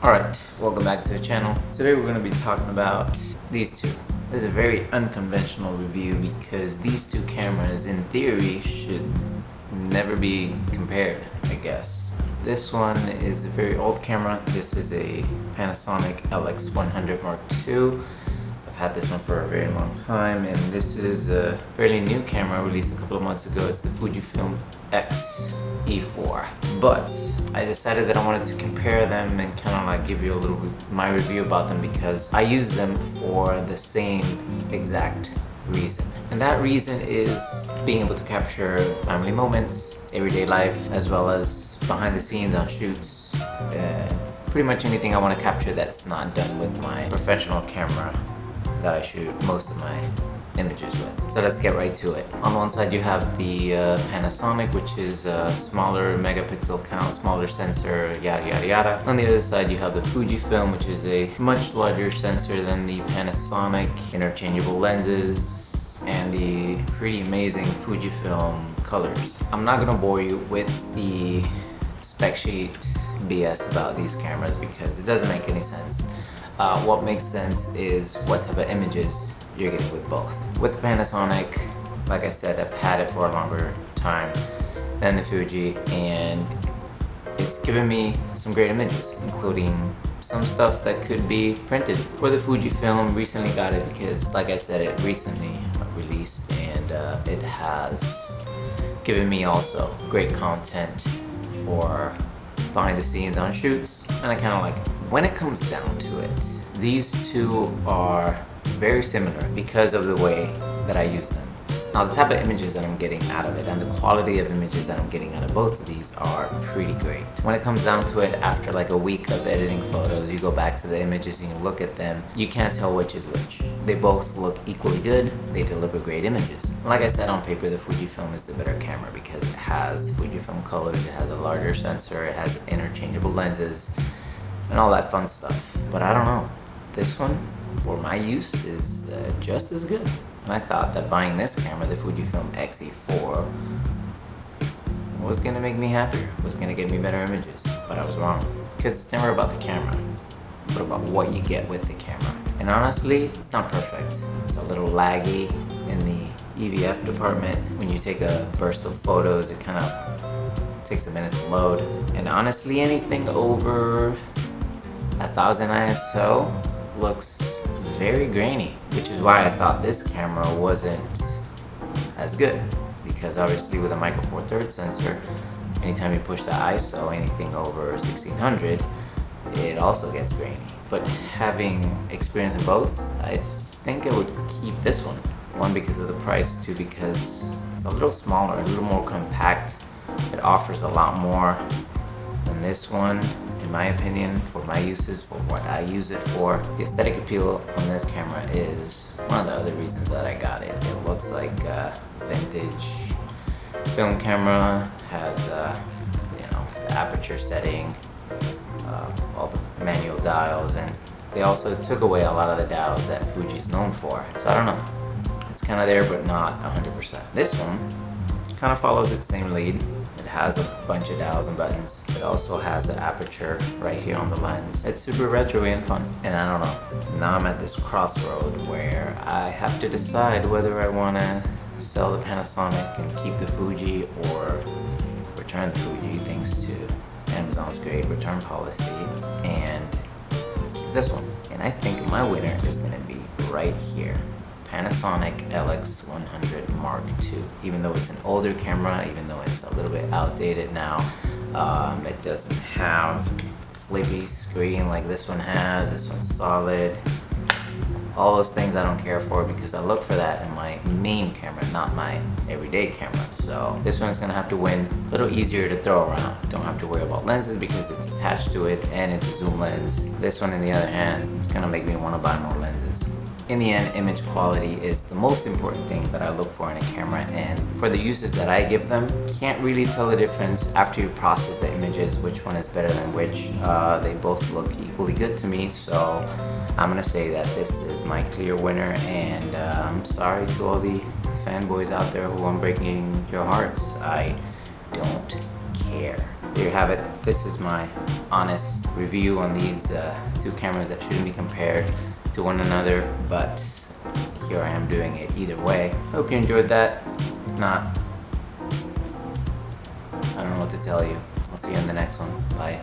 Alright, welcome back to the channel. Today we're going to be talking about these two. This is a very unconventional review because these two cameras in theory should never be compared, I guess. This one is a very old camera. This is a Panasonic LX100 Mark II. I've had this one for a very long time, and this is a fairly new camera released a couple of months ago. It's the Fujifilm X-E4. But I decided that I wanted to compare them and kind of like give you a little my review about them because I use them for the same exact reason. And that reason is being able to capture family moments, everyday life, as well as behind the scenes on shoots. Pretty much anything I want to capture that's not done with my professional camera that I shoot most of my images with. So let's get right to it. On one side you have the Panasonic, which is a smaller megapixel count, smaller sensor, yada yada yada. On the other side you have the Fujifilm, which is a much larger sensor than the Panasonic, interchangeable lenses, and the pretty amazing Fujifilm colors. I'm not gonna bore you with the spec sheet BS about these cameras because it doesn't make any sense. What makes sense is what type of images you're getting with both. With the Panasonic, like I said, I've had it for a longer time than the Fuji, and it's given me some great images, including some stuff that could be printed. For the Fujifilm, recently got it because, like I said, it recently released, and it has given me also great content for behind the scenes on shoots. And I kind of like, when it comes down to it, these two are very similar because of the way that I use them. Now the type of images that I'm getting out of it and the quality of images that I'm getting out of both of these are pretty great. When it comes down to it, after like a week of editing photos, you go back to the images and you look at them, you can't tell which is which. They both look equally good, they deliver great images. Like I said, on paper the Fujifilm is the better camera because it has Fujifilm colors, it has a larger sensor, it has interchangeable lenses, and all that fun stuff. But I don't know, this one, for my use, is just as good. And I thought that buying this camera, the Fujifilm X-E4, was gonna make me happier, was gonna give me better images. But I was wrong, because it's never about the camera, but about what you get with the camera. And honestly, it's not perfect. It's a little laggy in the EVF department. When you take a burst of photos, it kind of takes a minute to load. And honestly, anything over 1000 ISO looks very grainy, which is why I thought this camera wasn't as good, because obviously with a micro four thirds sensor, anytime you push the ISO anything over 1600, it also gets grainy. But having experience in both, I think I would keep this one. One, because of the price, two, because it's a little smaller, a little more compact. It offers a lot more than this one, in my opinion, for my uses, for what I use it for. The aesthetic appeal on this camera is one of the other reasons that I got it. It looks like a vintage film camera, has the aperture setting, all the manual dials, and they also took away a lot of the dials that Fuji's known for. So I don't know, it's kind of there but not 100%. This one kind of follows its same lead. It has a bunch of dials and buttons. It also has an aperture right here on the lens. It's super retro and fun. And I don't know, now I'm at this crossroad where I have to decide whether I want to sell the Panasonic and keep the Fuji, or return the Fuji thanks to Amazon's great return policy, and keep this one. And I think my winner is going to be right here. Panasonic LX100 Mark II. Even though it's an older camera, even though it's a little bit outdated now, it doesn't have flippy screen like this one has. This one's solid. All those things I don't care for because I look for that in my main camera, not my everyday camera. So this one's gonna have to win. A little easier to throw around. Don't have to worry about lenses because it's attached to it and it's a zoom lens. This one, on the other hand, is gonna make me want to buy more lenses. In the end, image quality is the most important thing that I look for in a camera, and for the uses that I give them, can't really tell the difference after you process the images, which one is better than which. They both look equally good to me, so I'm gonna say that this is my clear winner, and I'm sorry to all the fanboys out there who I'm breaking your hearts. I don't care. there you have it. This is my honest review on these two cameras that shouldn't be compared to one another, but here I am doing it either way. Hope you enjoyed that. If not, I don't know what to tell you. I'll see you in the next one. Bye.